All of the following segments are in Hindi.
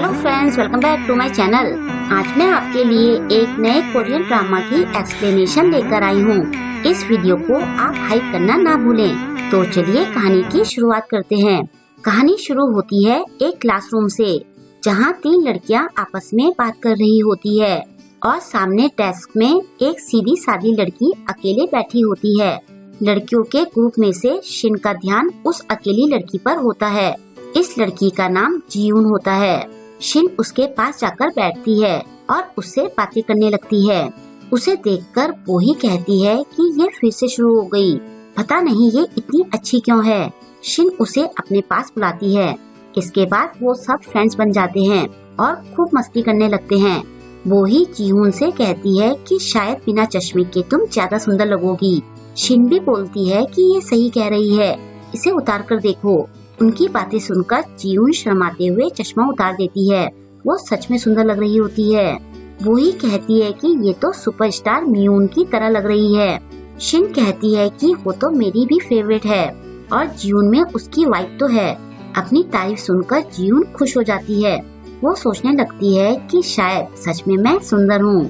Hello friends, welcome back to my channel. आज मैं आपके लिए एक नए कोरियन ड्रामा की एक्सप्लेनेशन लेकर आई हूँ। इस वीडियो को आप हाइप करना ना भूलें। तो चलिए कहानी की शुरुआत करते हैं। कहानी शुरू होती है एक क्लासरूम से, जहाँ 3 लड़कियाँ आपस में बात कर रही होती है और सामने डेस्क में एक सीधी सादी लड़की अकेले बैठी होती है। लड़कियों के ग्रुप में से शिन का ध्यान उस अकेली लड़की पर होता है। इस लड़की का नाम जीउन होता है। शिन उसके पास जाकर बैठती है और उससे बातें करने लगती है। उसे देखकर वो ही कहती है कि ये फिर से शुरू हो गई, पता नहीं ये इतनी अच्छी क्यों है। शिन उसे अपने पास बुलाती है। इसके बाद वो सब फ्रेंड्स बन जाते हैं और खूब मस्ती करने लगते हैं। वो ही जीउन से कहती है कि शायद बिना चश्मे के तुम ज्यादा सुंदर लगोगी। शिन भी बोलती है कि ये सही कह रही है, इसे उतार कर देखो। उनकी बातें सुनकर जीउन शर्माते हुए चश्मा उतार देती है। वो सच में सुंदर लग रही होती है। वो ही कहती है कि ये तो सुपरस्टार मियोन की तरह लग रही है। शिन कहती है कि वो तो मेरी भी फेवरेट है और जीउन में उसकी वाइफ तो है। अपनी तारीफ सुनकर जीउन खुश हो जाती है। वो सोचने लगती है कि शायद सच में मैं सुंदर हूँ।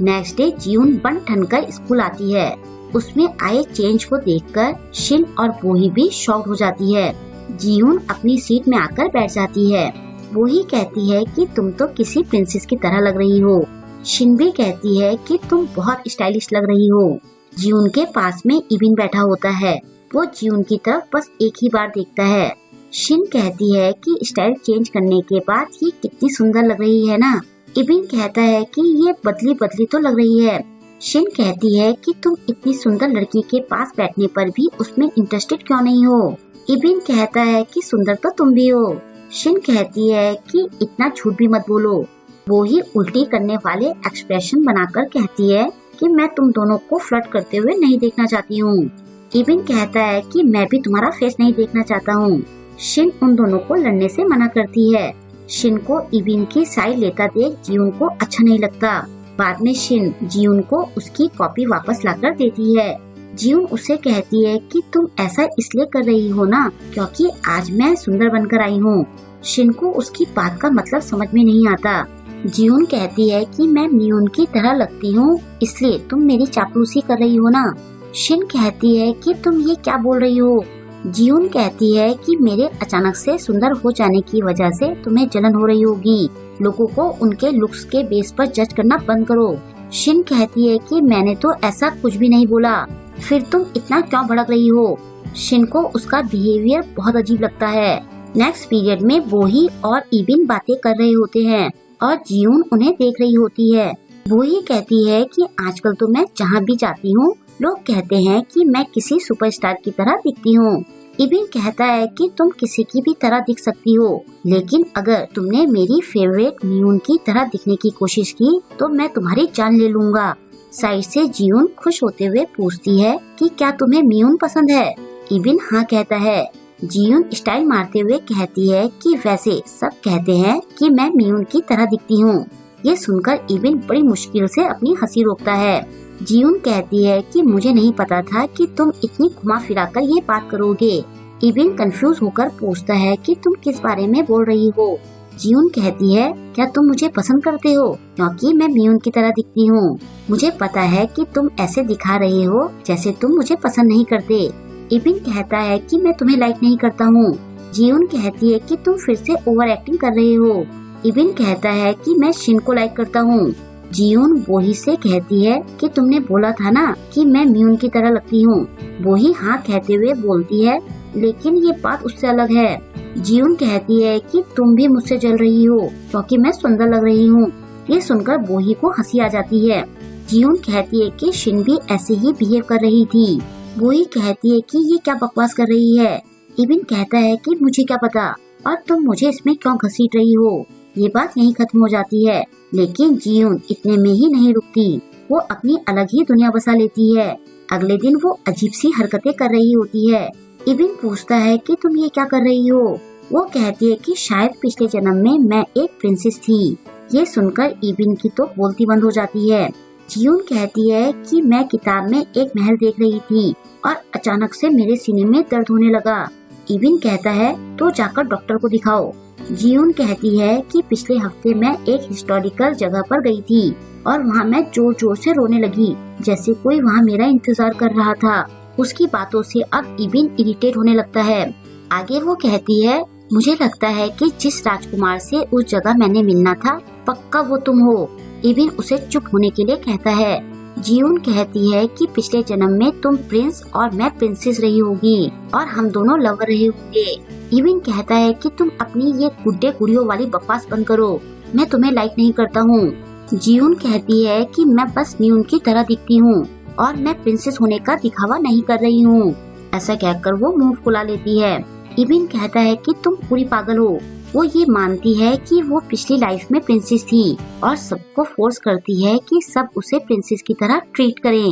नेक्स्ट डे जीउन बन ठन कर स्कूल आती है। उसमें आए चेंज को देखकर शिन और बोही भी शॉक्ड हो जाती है। जीउन अपनी सीट में आकर बैठ जाती है। वो ही कहती है कि तुम तो किसी प्रिंसेस की तरह लग रही हो। शिन भी कहती है कि तुम बहुत स्टाइलिश लग रही हो। जीउन के पास में इबिन बैठा होता है। वो जीउन की तरफ बस एक ही बार देखता है। शिन कहती है कि स्टाइल चेंज करने के बाद ये कितनी सुंदर लग रही है ना। इबिन कहता है कि ये बदली बदली तो लग रही है। शिन कहती है कि तुम इतनी सुंदर लड़की के पास बैठने पर भी उसमें इंटरेस्टेड क्यों नहीं हो। इबिन कहता है कि सुंदर तो तुम भी हो। शिन कहती है कि इतना झूठ भी मत बोलो। वो ही उल्टी करने वाले एक्सप्रेशन बनाकर कहती है कि मैं तुम दोनों को फ्लर्ट करते हुए नहीं देखना चाहती हूँ। इबिन कहता है कि मैं भी तुम्हारा फेस नहीं देखना चाहता हूँ। शिन उन दोनों को लड़ने से मना करती है। शिन को इबिन की साइड लेता देख जीउन को अच्छा नहीं लगता। बाद में शिन जीउन को उसकी कॉपी वापस लाकर देती है। जीउन उसे कहती है कि तुम ऐसा इसलिए कर रही हो ना क्योंकि आज मैं सुंदर बनकर आई हूँ। शिन को उसकी बात का मतलब समझ में नहीं आता। जीउन कहती है कि मैं मियोन की तरह लगती हूँ, इसलिए तुम मेरी चापलूसी कर रही हो ना। शिन कहती है कि तुम ये क्या बोल रही हो। जीउन कहती है कि मेरे अचानक से सुंदर हो जाने की वजह से तुम्हें जलन हो रही होगी। लोगों को उनके लुक्स के बेस पर जज करना बंद करो। शिन कहती है कि मैंने तो ऐसा कुछ भी नहीं बोला, फिर तुम इतना क्यों भड़क रही हो। शिन को उसका बिहेवियर बहुत अजीब लगता है। नेक्स्ट पीरियड में बोही और इबिन बातें कर रहे होते हैं और जीउन उन्हें देख रही होती है। बोही कहती है कि आजकल तो मैं जहाँ भी जाती हूँ लोग कहते हैं कि मैं किसी सुपरस्टार की तरह दिखती हूँ। इबिन कहता है कि तुम किसी की भी तरह दिख सकती हो, लेकिन अगर तुमने मेरी फेवरेट मियोन की तरह दिखने की कोशिश की तो मैं तुम्हारी जान ले लूँगा। साइड से जीउन खुश होते हुए पूछती है कि क्या तुम्हें मियोन पसंद है। इबिन हाँ कहता है। जीउन स्टाइल मारते हुए कहती है कि वैसे सब कहते हैं कि मैं मियोन की तरह दिखती हूँ। ये सुनकर इबिन बड़ी मुश्किल से अपनी हंसी रोकता है। जीउन कहती है कि मुझे नहीं पता था कि तुम इतनी घुमा फिरा कर ये बात करोगे। इबिन कंफ्यूज होकर पूछता है कि तुम किस बारे में बोल रही हो। जीउन कहती है क्या तुम मुझे पसंद करते हो क्योंकि मैं मियोन की तरह दिखती हूँ। मुझे पता है कि तुम ऐसे दिखा रहे हो जैसे तुम मुझे पसंद नहीं करते। इबिन कहता है कि मैं तुम्हें लाइक नहीं करता हूँ। जीउन कहती है कि तुम फिर से ओवर एक्टिंग कर रहे हो। इबिन कहता है कि मैं शिन को लाइक करता हूँ। जीउन बोही से कहती है कि तुमने बोला था ना कि मैं मियोन की तरह लगती हूँ। बोही हाँ कहते हुए बोलती है लेकिन ये बात उससे अलग है। जीउन कहती है कि तुम भी मुझसे जल रही हो क्योंकि मैं सुंदर लग रही हूँ। ये सुनकर बोही को हंसी आ जाती है। जीउन कहती है कि शिन भी ऐसे ही बिहेव कर रही थी। बोही कहती है कि ये क्या बकवास कर रही है। इबिन कहता है कि मुझे क्या पता और तुम मुझे इसमें क्यों घसीट रही हो। ये बात यहीं खत्म हो जाती है, लेकिन जीउन इतने में ही नहीं रुकती। वो अपनी अलग ही दुनिया बसा लेती है। अगले दिन वो अजीब सी हरकतें कर रही होती है। इबिन पूछता है कि तुम ये क्या कर रही हो। वो कहती है कि शायद पिछले जन्म में मैं एक प्रिंसेस थी। ये सुनकर इबिन की तो बोलती बंद हो जाती है। जीउन कहती है कि मैं किताब में एक महल देख रही थी और अचानक से मेरे सीने में दर्द होने लगा। इबिन कहता है तो जाकर डॉक्टर को दिखाओ। जीउन कहती है कि पिछले हफ्ते मैं एक हिस्टोरिकल जगह पर गई थी और वहाँ मैं जोर जोर से रोने लगी, जैसे कोई वहाँ मेरा इंतजार कर रहा था। उसकी बातों से अब इबिन इरिटेट होने लगता है। आगे वो कहती है, मुझे लगता है कि जिस राजकुमार से उस जगह मैंने मिलना था पक्का वो तुम हो। इबिन उसे चुप होने के लिए कहता है। जीउन कहती है कि पिछले जन्म में तुम प्रिंस और मैं प्रिंसेस रही होगी और हम दोनों लवर रहे होंगे। इबिन कहता है कि तुम अपनी ये गुड्डे गुड़ियों वाली बकवास बंद करो, मैं तुम्हें लाइक नहीं करता हूँ। जीउन कहती है कि मैं बस न्यून की तरह दिखती हूँ और मैं प्रिंसेस होने का दिखावा नहीं कर रही हूँ। ऐसा कहकर वो मुंह फुला लेती है। इबिन कहता है कि तुम पूरी पागल हो। वो ये मानती है कि वो पिछली लाइफ में प्रिंसेस थी और सबको फोर्स करती है कि सब उसे प्रिंसेस की तरह ट्रीट करें।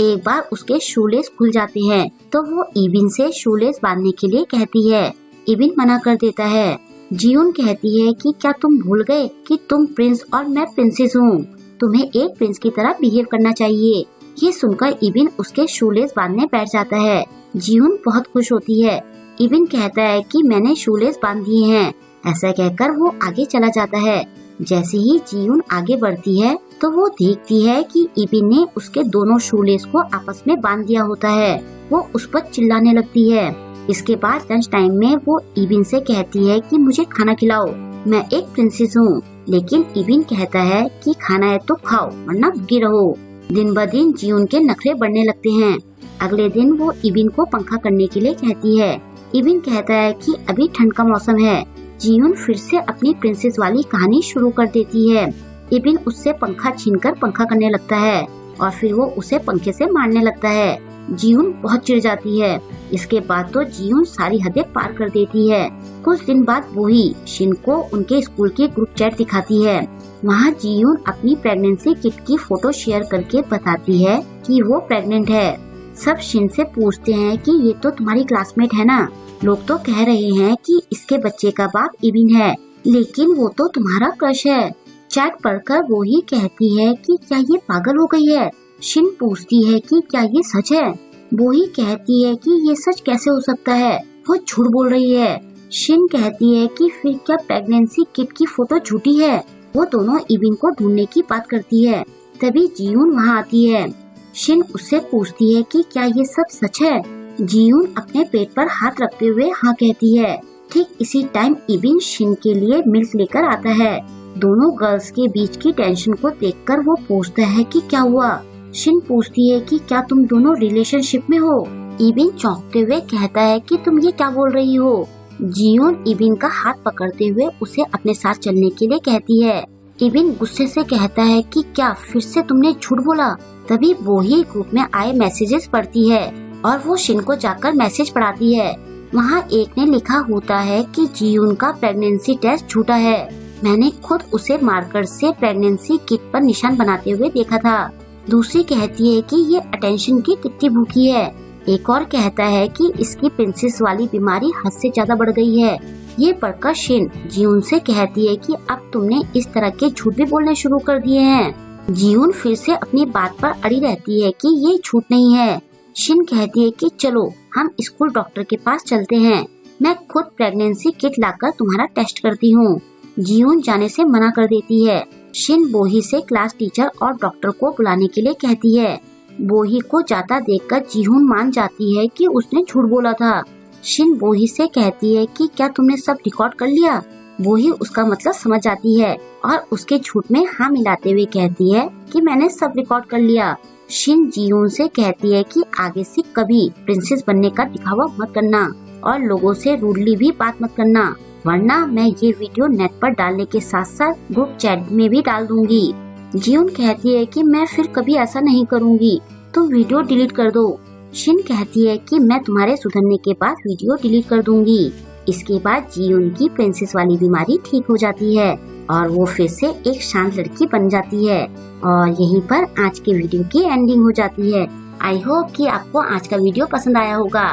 एक बार उसके शूलेस खुल जाते हैं तो वो इबिन से शूलेस बांधने के लिए कहती है। इबिन मना कर देता है। जीउन कहती है कि क्या तुम भूल गए कि तुम प्रिंस और मैं प्रिंसेस हूँ, तुम्हें एक प्रिंस की तरह बिहेव करना चाहिए। ये सुनकर इबिन उसके शूलेस बांधने बैठ जाता है। जीउन बहुत खुश होती है। इबिन कहता है कि मैंने शूलेस बांध दिए हैं। ऐसा कहकर वो आगे चला जाता है। जैसे ही जीउन आगे बढ़ती है तो वो देखती है कि इबिन ने उसके दोनों शूलेस को आपस में बांध दिया होता है। वो उस पर चिल्लाने लगती है। इसके बाद लंच टाइम में वो इबिन से कहती है कि मुझे खाना खिलाओ, मैं एक प्रिंसेस हूँ। लेकिन इबिन कहता है कि खाना है तो खाओ वरना भूखे रहो। दिन ब दिन जीउन के नखरे बढ़ने लगते हैं। अगले दिन वो इबिन को पंखा करने के लिए कहती है। इबिन कहता है कि अभी ठंड का मौसम है। जीउन फिर से अपनी प्रिंसेस वाली कहानी शुरू कर देती है। इबिन उससे पंखा छीनकर पंखा करने लगता है और फिर वो उसे पंखे से मारने लगता है। जीउन बहुत चिढ़ जाती है। इसके बाद तो जीउन सारी हदें पार कर देती है। कुछ दिन बाद वो ही शिन को उनके स्कूल की ग्रुप चैट दिखाती है। वहाँ जीउन अपनी प्रेगनेंसी किट की फोटो शेयर करके बताती है कि वो प्रेग्नेंट है। सब शिन से पूछते हैं कि ये तो तुम्हारी क्लासमेट है ना, लोग तो कह रहे हैं कि इसके बच्चे का बाप इबिन है, लेकिन वो तो तुम्हारा क्रश है। चैट पढ़कर वो ही कहती है कि क्या ये पागल हो गई है। शिन पूछती है कि क्या ये सच है। वो ही कहती है कि ये सच कैसे हो सकता है, वो झूठ बोल रही है। शिन कहती है कि फिर क्या प्रेगनेंसी किट की फोटो झूठी है। वो दोनों इबिन को ढूंढने की बात करती है। तभी जीउन वहाँ आती है। शिन उससे पूछती है कि क्या ये सब सच है। जीउन अपने पेट पर हाथ रखते हुए हाँ कहती है। ठीक इसी टाइम इबिन शिन के लिए मिल्क लेकर आता है। दोनों गर्ल्स के बीच की टेंशन को देखकर वो पूछता है कि क्या हुआ। शिन पूछती है कि क्या तुम दोनों रिलेशनशिप में हो। इबिन चौंकते हुए कहता है कि तुम ये क्या बोल रही हो। जीउन इबिन का हाथ पकड़ते हुए उसे अपने साथ चलने के लिए कहती है। इबिन गुस्से से कहता है कि क्या फिर से तुमने झूठ बोला। तभी वो ही ग्रुप में आए मैसेजेस पढ़ती है और वो शिन को जाकर मैसेज पढ़ाती है। वहाँ एक ने लिखा होता है कि जीउन का प्रेगनेंसी टेस्ट झूठा है। मैंने खुद उसे मार्कर से प्रेगनेंसी किट पर निशान बनाते हुए देखा था। दूसरी कहती है कि ये अटेंशन की कितनी भूखी है। एक और कहता है कि इसकी प्रिंसेस वाली बीमारी हद से ज्यादा बढ़ गई है। ये पढ़कर शिन जीउन से कहती है कि अब तुमने इस तरह के झूठ भी बोलने शुरू कर दिए हैं। जीउन फिर से अपनी बात पर अड़ी रहती है कि ये झूठ नहीं है। शिन कहती है कि चलो हम स्कूल डॉक्टर के पास चलते हैं, मैं खुद प्रेगनेंसी किट लाकर तुम्हारा टेस्ट करती हूँ। जीउन जाने से मना कर देती है। शिन बोही से क्लास टीचर और डॉक्टर को बुलाने के लिए कहती है। बोही को जाता देखकर जीउन मान जाती है कि उसने झूठ बोला था। शिन बोही से कहती है कि क्या तुमने सब रिकॉर्ड कर लिया। बोही उसका मतलब समझ जाती है और उसके झूठ में हाँ मिलाते हुए कहती है कि मैंने सब रिकॉर्ड कर लिया। शिन जीउन से कहती है कि आगे से कभी प्रिंसेस बनने का दिखावा मत करना और लोगों से रूडली भी बात मत करना, वरना मैं ये वीडियो नेट पर डालने के साथ साथ ग्रुप चैट में भी डाल दूंगी। जीउन कहती है कि मैं फिर कभी ऐसा नहीं करूँगी, तुम वीडियो डिलीट कर दो। शिन कहती है कि मैं तुम्हारे सुधरने के बाद वीडियो डिलीट कर दूंगी। इसके बाद जीउन की प्रिंसेस वाली बीमारी ठीक हो जाती है और वो फिर से एक शांत लड़की बन जाती है। और यहीं पर आज के वीडियो की एंडिंग हो जाती है। आई होप कि आपको आज का वीडियो पसंद आया होगा।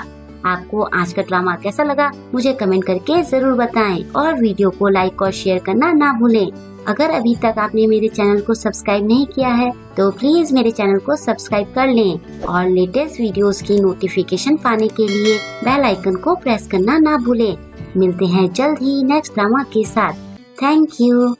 आपको आज का ड्रामा कैसा लगा मुझे कमेंट करके जरूर बताएं और वीडियो को लाइक और शेयर करना ना भूलें। अगर अभी तक आपने मेरे चैनल को सब्सक्राइब नहीं किया है तो प्लीज मेरे चैनल को सब्सक्राइब कर लें और लेटेस्ट वीडियोस की नोटिफिकेशन पाने के लिए बेल आइकन को प्रेस करना ना भूलें। मिलते हैं जल्द ही नेक्स्ट ड्रामा के साथ। Thank you.